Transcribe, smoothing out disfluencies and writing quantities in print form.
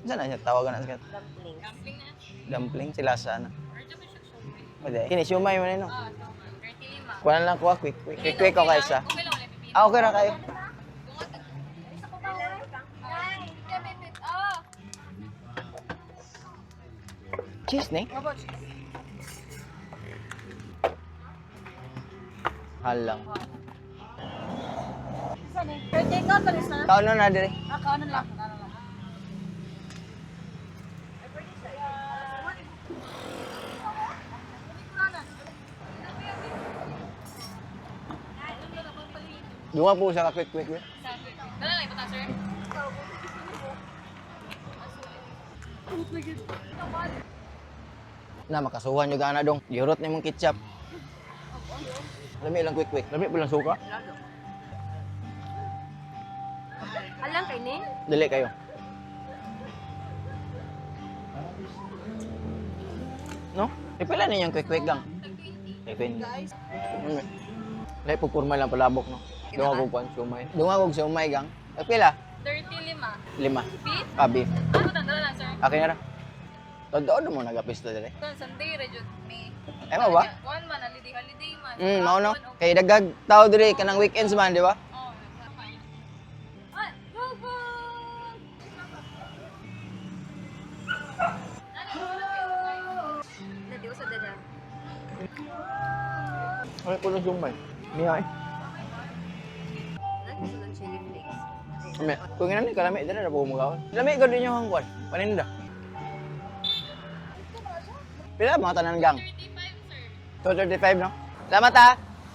Saan na siya tawagan na siya? Dumplings. Dumpling na. Dumpling, sila sana. Or dyan may siya. Pwede. Kini, siumay mo na no. 35. Kuha na lang kuha, quick. Quick ko kayo sa. Okay lang wala pipili. Ah, okay na kayo. Cheese ni? Halang. Saan eh? Pero take out pa rin sir. Kaon na dire. Kaano lang. Dunga po sa quick. Dala lang ito sir. Na makasuhan yung gana dong. Yurot na mong ketchup. Lami lang quick. Lami po lang suka. Alam kay ni? Dili kayo. No? Ipila ninyong quick gang. Quick. Lai po kurma lang palabok no. Dunga ko pan siumay. Dunga ko siumay gang. Ipila? 35. 5. Beef? Beef. Ano tanda lang sir? Akin na ra. Todo mo nagapista dire. Ito, Sunday, Rejud, May. Ay mo ba? One man, holiday man. Mao no. Kay dagag tao dire kanang weekends man, di ba? Oo, fine. Ay, go! Nadi ko sa dada. Ay ko na siumay. Miya eh. Nadi ko sa chili flakes. Kami, kung ina ni kalami dire na po mugaon. Lami gud ninyo hangkwan. Paninda. Pila mga tanan gang? 35, sir. 235 no. Salamat ha.